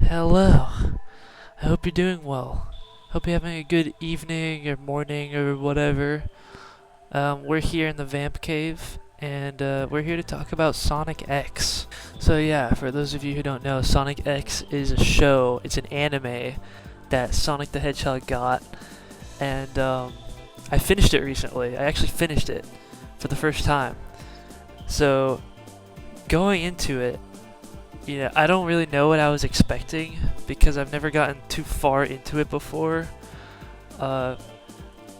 Hello. I hope you're doing well. Hope you're having a good evening or morning or whatever. We're here in the Vamp Cave, and we're here to talk about Sonic X. So yeah, for those of you who don't know, Sonic X is a show. It's an anime that Sonic the Hedgehog got, and I finished it recently. I actually finished it for the first time. So going into it, I don't really know what I was expecting because I've never gotten too far into it before. Uh,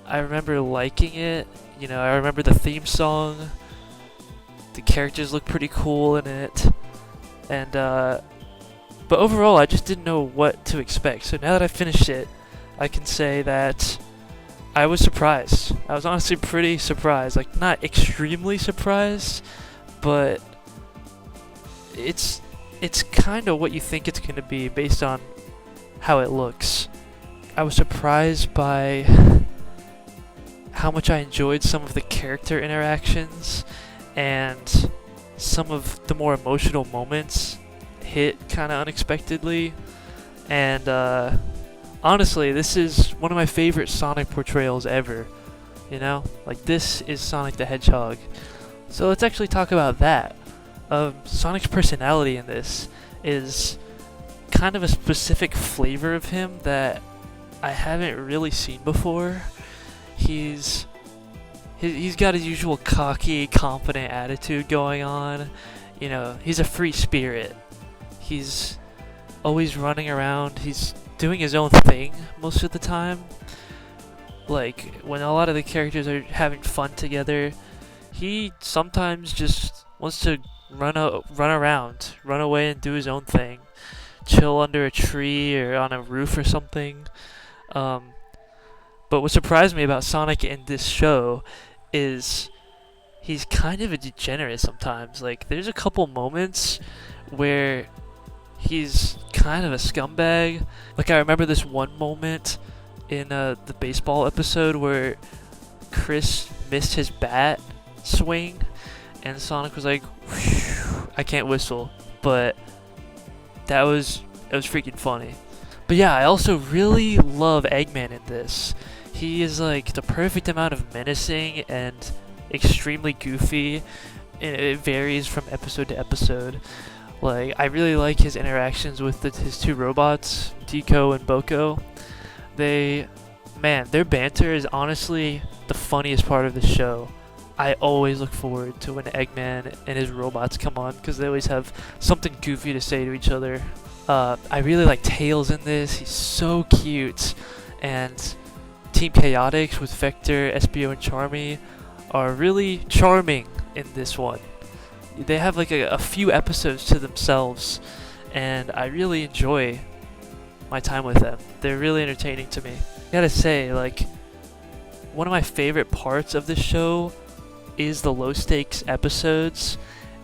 I remember liking it. I remember the theme song. The characters look pretty cool in it, and but overall, I just didn't know what to expect. So now that I finished it, I can say that I was surprised. I was honestly pretty surprised. Like, not extremely surprised, but it's it's kind of what you think it's going to be based on how it looks. I was surprised by how much I enjoyed some of the character interactions, and some of the more emotional moments hit kind of unexpectedly. And honestly, this is one of my favorite Sonic portrayals ever. Like, this is Sonic the Hedgehog. So let's actually talk about that. Sonic's personality in this is kind of a specific flavor of him that I haven't really seen before. He's got his usual cocky, confident attitude going on. He's a free spirit. He's always running around. He's doing his own thing most of the time. Like, when a lot of the characters are having fun together, he sometimes just wants to run around, run away and do his own thing, chill under a tree or on a roof or something. But what surprised me about Sonic in this show is he's kind of a degenerate sometimes. Like, there's a couple moments where he's kind of a scumbag. Like, I remember this one moment in the baseball episode where Chris missed his bat swing, and Sonic was like, I can't whistle, but that was freaking funny. But yeah, I also really love Eggman in this. He is like the perfect amount of menacing and extremely goofy. It varies from episode to episode. Like, I really like his interactions with his two robots, Deco and Boko. Their banter is honestly the funniest part of the show. I always look forward to when Eggman and his robots come on because they always have something goofy to say to each other. I really like Tails in this. He's so cute. And Team Chaotix with Vector, SBO, and Charmy are really charming in this one. They have like a few episodes to themselves, and I really enjoy my time with them. They're really entertaining to me. I gotta say, like, one of my favorite parts of this show is the low stakes episodes,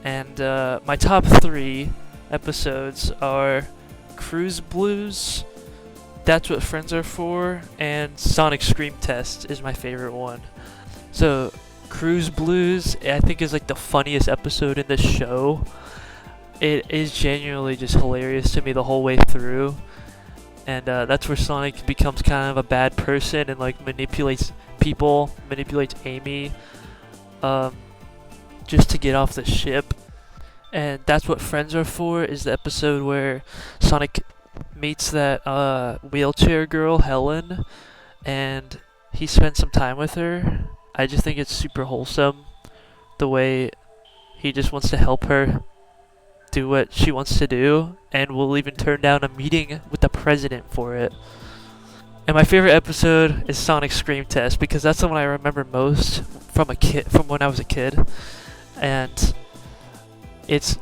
and my top 3 episodes are Cruise Blues, That's What Friends Are For, and Sonic Scream Test is my favorite one. So Cruise Blues, I think, is like the funniest episode in the show. It is genuinely just hilarious to me the whole way through, and that's where Sonic becomes kind of a bad person and like manipulates Amy, just to get off the ship. And That's What Friends Are For is the episode where Sonic meets that wheelchair girl, Helen, and he spends some time with her. I just think it's super wholesome, the way he just wants to help her do what she wants to do, and will even turn down a meeting with the president for it. And my favorite episode is Sonic Scream Test because that's the one I remember most from when I was a kid. And it's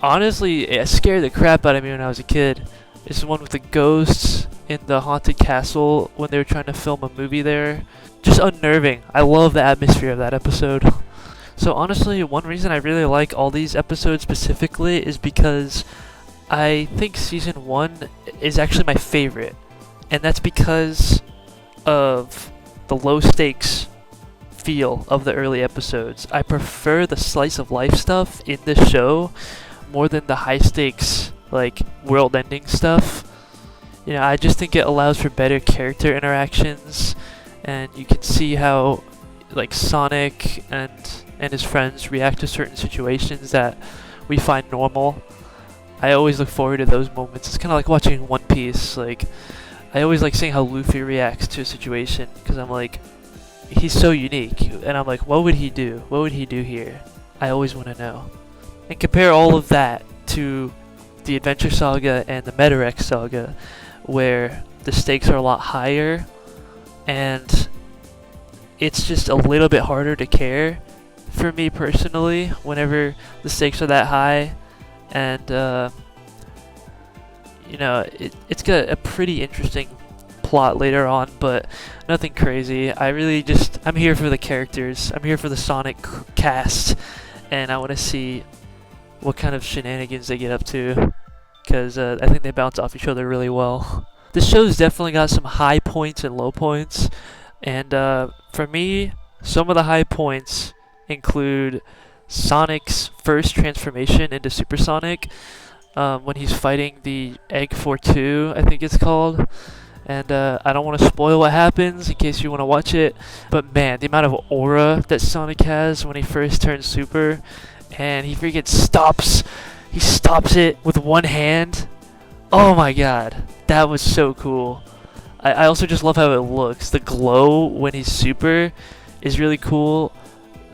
honestly, it scared the crap out of me when I was a kid. It's the one with the ghosts in the haunted castle when they were trying to film a movie there. Just unnerving. I love the atmosphere of that episode. So honestly, one reason I really like all these episodes specifically is because I think season 1 is actually my favorite. And that's because of the low stakes feel of the early episodes. I prefer the slice of life stuff in this show more than the high stakes like world-ending stuff. You know, I just think it allows for better character interactions, and you can see how like Sonic and his friends react to certain situations that we find normal. I always look forward to those moments. It's kind of like watching One Piece. Like, I always like seeing how Luffy reacts to a situation because I'm like, he's so unique, and I'm like, what would he do? What would he do here? I always want to know. And compare all of that to the Adventure Saga and the Metarex Saga, where the stakes are a lot higher, and it's just a little bit harder to care for me personally whenever the stakes are that high. And you know, it's got a pretty interesting plot later on, but nothing crazy. I'm here for the characters. I'm here for the Sonic cast, and I want to see what kind of shenanigans they get up to, because I think they bounce off each other really well. This show's definitely got some high points and low points, and for me, some of the high points include Sonic's first transformation into Super Sonic, when he's fighting the Egg 42, I think it's called. And I don't want to spoil what happens in case you want to watch it, but man, the amount of aura that Sonic has when he first turns Super, and he freaking he stops it with one hand. Oh my god, that was so cool. I also just love how it looks. The glow when he's Super is really cool.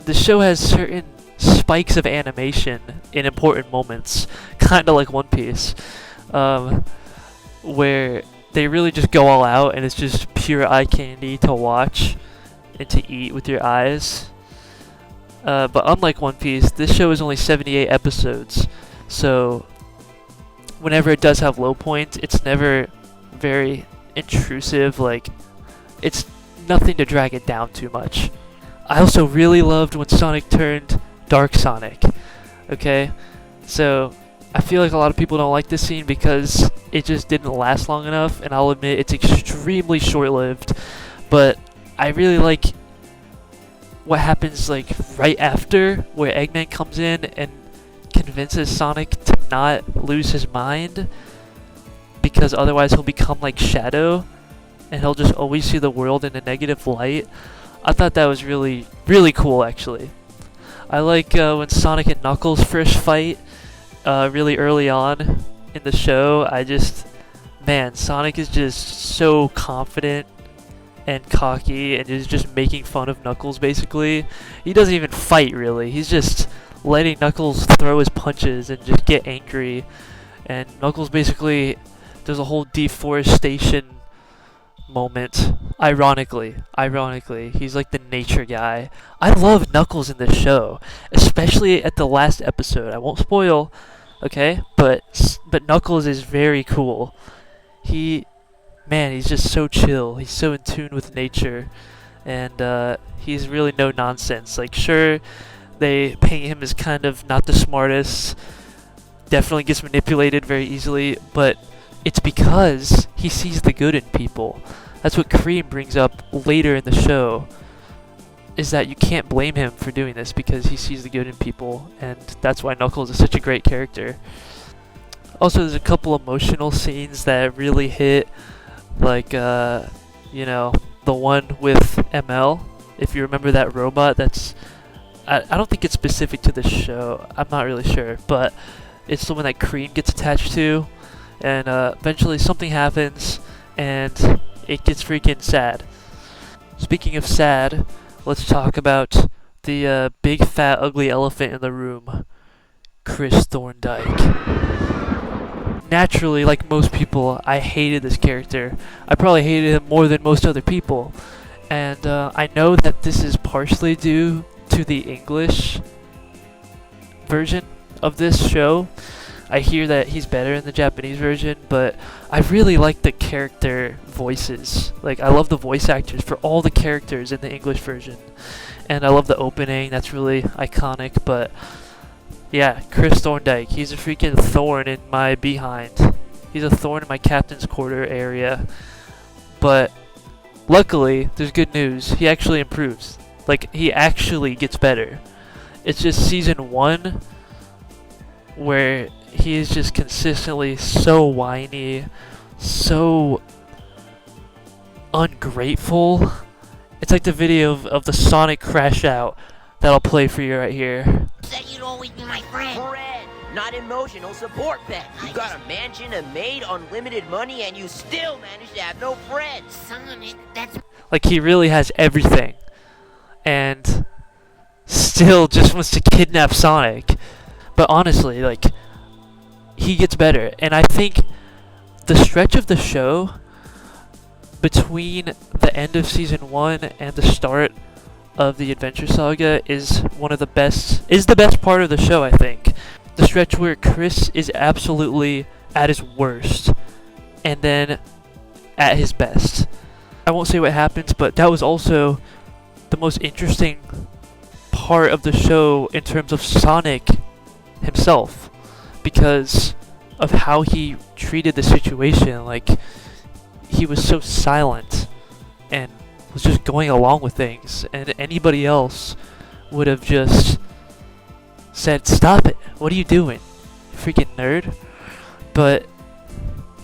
The show has certain spikes of animation in important moments, kind of like One Piece, where they really just go all out, and it's just pure eye candy to watch and to eat with your eyes. But unlike One Piece, this show is only 78 episodes, so whenever it does have low points, it's never very intrusive. Like, it's nothing to drag it down too much. I also really loved when Sonic turned Dark Sonic. Okay, so I feel like a lot of people don't like this scene because it just didn't last long enough, and I'll admit it's extremely short-lived, but I really like what happens like right after, where Eggman comes in and convinces Sonic to not lose his mind, because otherwise he'll become like Shadow and he'll just always see the world in a negative light. I thought that was really, really cool, actually. I like when Sonic and Knuckles first fight, really early on in the show. Man, Sonic is just so confident and cocky, and is just making fun of Knuckles, basically. He doesn't even fight, really. He's just letting Knuckles throw his punches and just get angry. And Knuckles basically does a whole deforestation moment. Ironically, he's like the nature guy. I love Knuckles in this show, especially at the last episode. I won't spoil, okay? But Knuckles is very cool. He's just so chill. He's so in tune with nature, and he's really no nonsense. Like, sure, they paint him as kind of not the smartest, definitely gets manipulated very easily, but it's because he sees the good in people. That's what Cream brings up later in the show, is that you can't blame him for doing this because he sees the good in people, and that's why Knuckles is such a great character. Also, there's a couple emotional scenes that really hit, like, you know, the one with ML. If you remember that robot, I don't think it's specific to the show. I'm not really sure, but it's the one that Cream gets attached to, and eventually something happens, and it gets freaking sad. Speaking of sad, let's talk about the big fat ugly elephant in the room, Chris Thorndike. Naturally, like most people, I hated this character. I probably hated him more than most other people, and I know that this is partially due to the English version of this show. I hear that he's better in the Japanese version, but I really like the character voices. Like, I love the voice actors for all the characters in the English version. And I love the opening, that's really iconic, but yeah, Chris Thorndike, he's a freaking thorn in my behind. He's a thorn in my captain's quarter area. But luckily, there's good news. He actually improves. Like, he actually gets better. It's just season 1 where he is just consistently so whiny, so ungrateful. It's like the video of the Sonic crash out that I'll play for you right here. Said you'd always be my friend. Friend, not emotional support pet. You got a mansion, a maid, unlimited money, and you still manage to have no friends. Sonic, that's... Like, he really has everything, and still just wants to kidnap Sonic. But honestly, like, he gets better, and I think the stretch of the show between the end of season 1 and the start of the Adventure Saga is the best part of the show, I think. The stretch where Chris is absolutely at his worst, and then at his best. I won't say what happens, but that was also the most interesting part of the show in terms of Sonic himself, because of how he treated the situation. Like, he was so silent and was just going along with things, and anybody else would have just said, "Stop it, what are you doing, you freaking nerd?" But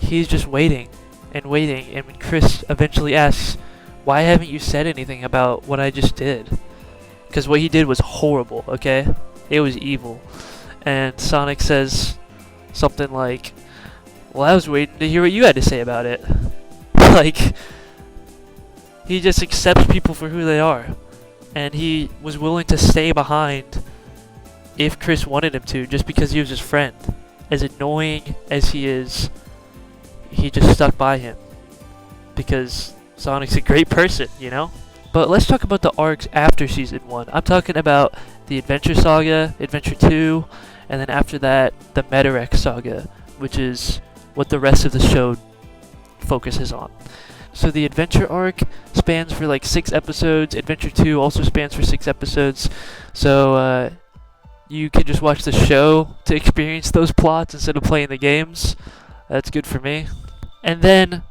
he's just waiting and waiting, and when Chris eventually asks, "Why haven't you said anything about what I just did?" Because what he did was horrible, okay? It was evil. And Sonic says something like, "Well, I was waiting to hear what you had to say about it." Like, he just accepts people for who they are. And he was willing to stay behind if Chris wanted him to, just because he was his friend. As annoying as he is, he just stuck by him. Because Sonic's a great person, you know? But let's talk about the arcs after Season 1. I'm talking about the Adventure Saga, Adventure 2, and then after that, the Metarex Saga, which is what the rest of the show focuses on. So the Adventure arc spans for like 6 episodes. Adventure 2 also spans for 6 episodes. So you can just watch the show to experience those plots instead of playing the games. That's good for me. And then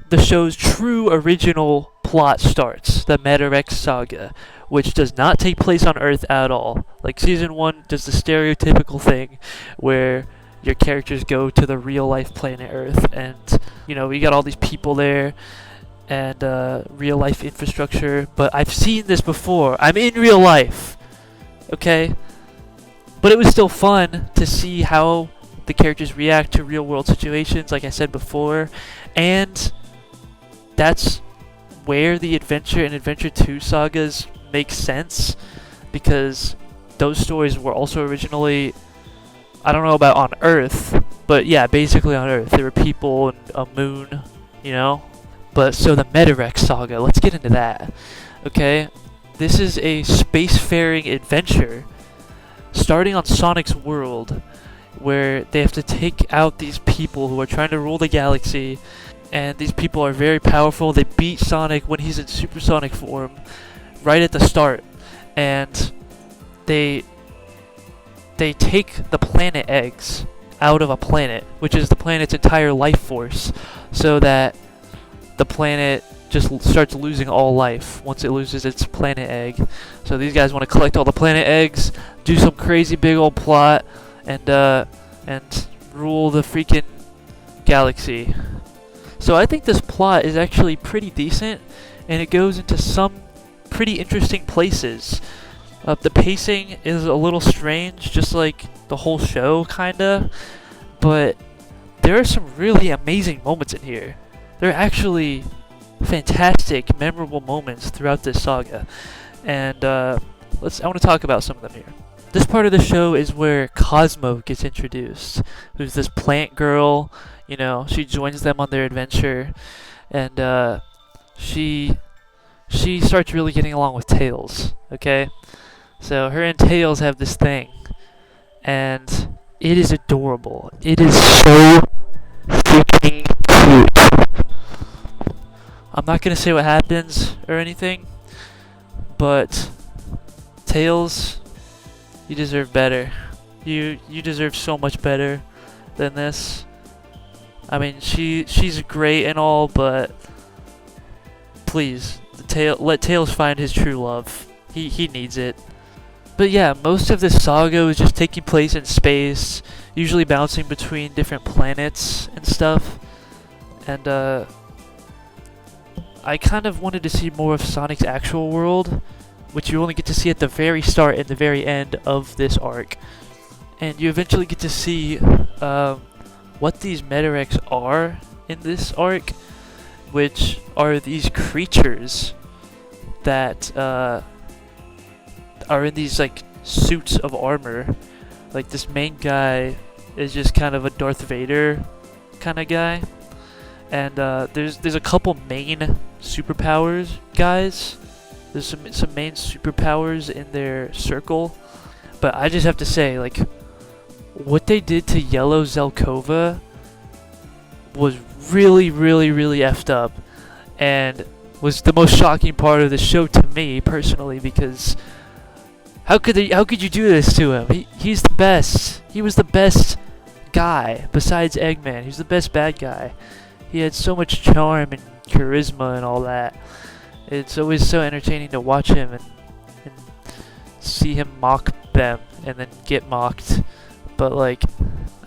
the show's true original plot starts, the Metarex Saga, which does not take place on Earth at all. Like, Season 1 does the stereotypical thing where your characters go to the real-life planet Earth, and, you know, we got all these people there, and real-life infrastructure, but I've seen this before. I'm in real life, okay? But it was still fun to see how the characters react to real-world situations, like I said before, and that's where the Adventure and Adventure 2 sagas make sense, because those stories were also originally, I don't know about on Earth, but yeah, basically on Earth. There were people and a moon, you know? But so the Metarex Saga, let's get into that. Okay? This is a spacefaring adventure starting on Sonic's world, where they have to take out these people who are trying to rule the galaxy, and these people are very powerful. They beat Sonic when he's in supersonic form right at the start, and they take the planet eggs out of a planet, which is the planet's entire life force, so that the planet just starts losing all life once it loses its planet egg. So these guys want to collect all the planet eggs, do some crazy big old plot, and rule the freaking galaxy. So I think this plot is actually pretty decent, and it goes into some pretty interesting places. The pacing is a little strange, just like the whole show, kinda, but there are some really amazing moments in here. There are actually fantastic, memorable moments throughout this saga, and I want to talk about some of them here. This part of the show is where Cosmo gets introduced, who's this plant girl. You know, she joins them on their adventure, and she starts really getting along with Tails, okay? So her and Tails have this thing, and it is adorable. It is so freaking cute. I'm not gonna say what happens or anything, but Tails, you deserve better. You deserve so much better than this. I mean, she's great and all, but please, let Tails find his true love. He needs it. But yeah, most of this saga is just taking place in space, usually bouncing between different planets and stuff. And I kind of wanted to see more of Sonic's actual world, which you only get to see at the very start and the very end of this arc. And you eventually get to see what these Metarex are in this arc, which are these creatures that are in these like suits of armor. Like this main guy is just kind of a Darth Vader kind of guy, and there's a couple main superpowers guys. There's some main superpowers in their circle, but I just have to say, like, what they did to Yellow Zelkova was really, really, really effed up, and was the most shocking part of the show to me personally, because how could you do this to him? He's the best. He was the best guy besides Eggman. He's the best bad guy. He had so much charm and charisma and all that. It's always so entertaining to watch him and see him mock them and then get mocked. But like,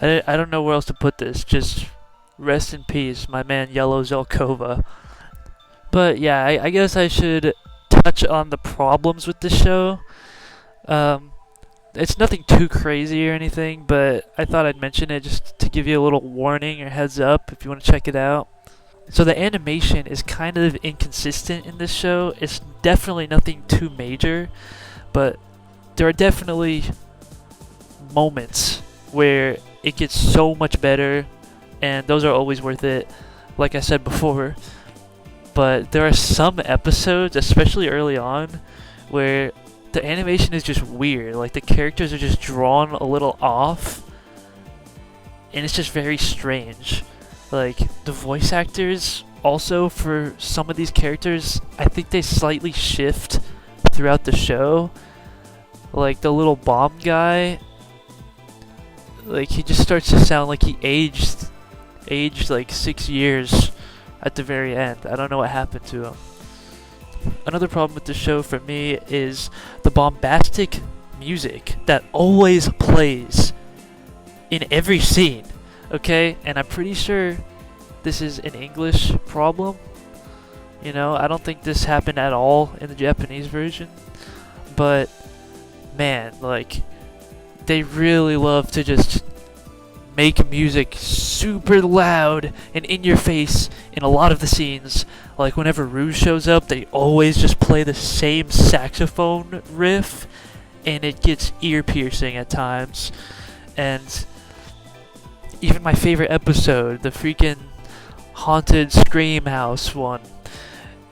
I don't know where else to put this. Just rest in peace, my man Yellow Zelkova. But yeah, I guess I should touch on the problems with the show. It's nothing too crazy or anything, but I thought I'd mention it just to give you a little warning or heads up if you want to check it out. So the animation is kind of inconsistent in this show. It's definitely nothing too major, but there are definitely moments where it gets so much better, and those are always worth it, like I said before. But there are some episodes, especially early on, where the animation is just weird. Like the characters are just drawn a little off, and it's just very strange. Like the voice actors also for some of these characters, I think they slightly shift throughout the show. Like the little bomb guy, like he just starts to sound like he aged like 6 years at the very end. I don't know what happened to him. Another problem with the show for me is the bombastic music that always plays in every scene, okay? And I'm pretty sure this is an English problem. You know, I don't think this happened at all in the Japanese version. But, man, like, they really love to just make music super loud and in your face in a lot of the scenes. Like whenever Rouge shows up, they always just play the same saxophone riff, and it gets ear piercing at times. And even my favorite episode, the freaking haunted Scream House one,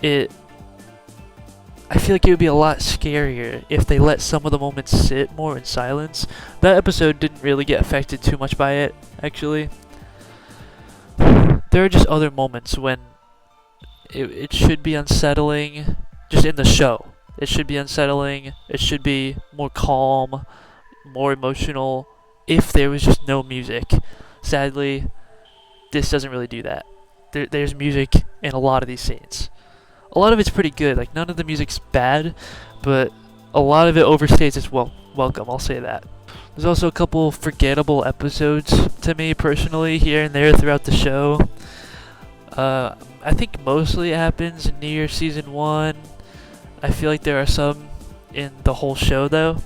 I feel like it would be a lot scarier if they let some of the moments sit more in silence. That episode didn't really get affected too much by it, actually. There are just other moments when it should be unsettling, just in the show. It should be unsettling, it should be more calm, more emotional, if there was just no music. Sadly, this doesn't really do that. There's music in a lot of these scenes. A lot of it's pretty good. Like, none of the music's bad, but a lot of it overstays its welcome, I'll say that. There's also a couple forgettable episodes to me personally here and there throughout the show. I think mostly it happens in near season 1. I feel like there are some in the whole show though.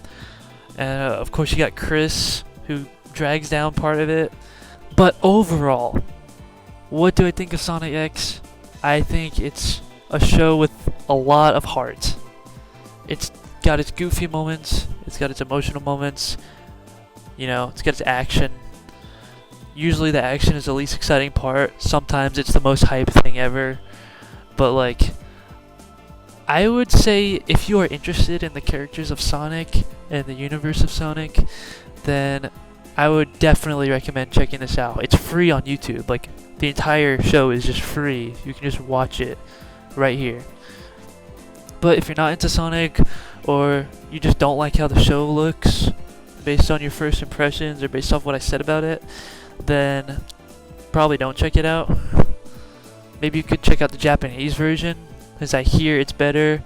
And of course you got Chris, who drags down part of it. But overall, what do I think of Sonic X? I think it's a show with a lot of heart. It's got its goofy moments, it's got its emotional moments, you know, it's got its action. Usually the action is the least exciting part, sometimes it's the most hype thing ever, but like, I would say if you are interested in the characters of Sonic and the universe of Sonic, then I would definitely recommend checking this out. It's free on YouTube, like the entire show is just free, you can just watch it right here. But if you're not into Sonic, or you just don't like how the show looks based on your first impressions or based off what I said about it, then probably don't check it out. Maybe you could check out the Japanese version, because I hear it's better.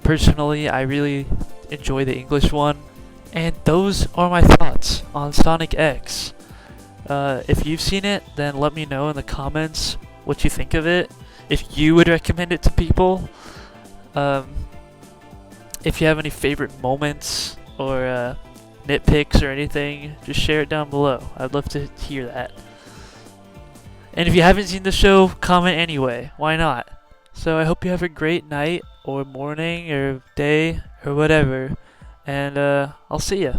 Personally, I really enjoy the English one. And those are my thoughts on Sonic X. If you've seen it, then let me know in the comments what you think of it. If you would recommend it to people. If you have any favorite moments or nitpicks or anything, just share it down below. I'd love to hear that. And if you haven't seen the show, comment anyway. Why not? So I hope you have a great night or morning or day or whatever. And I'll see ya.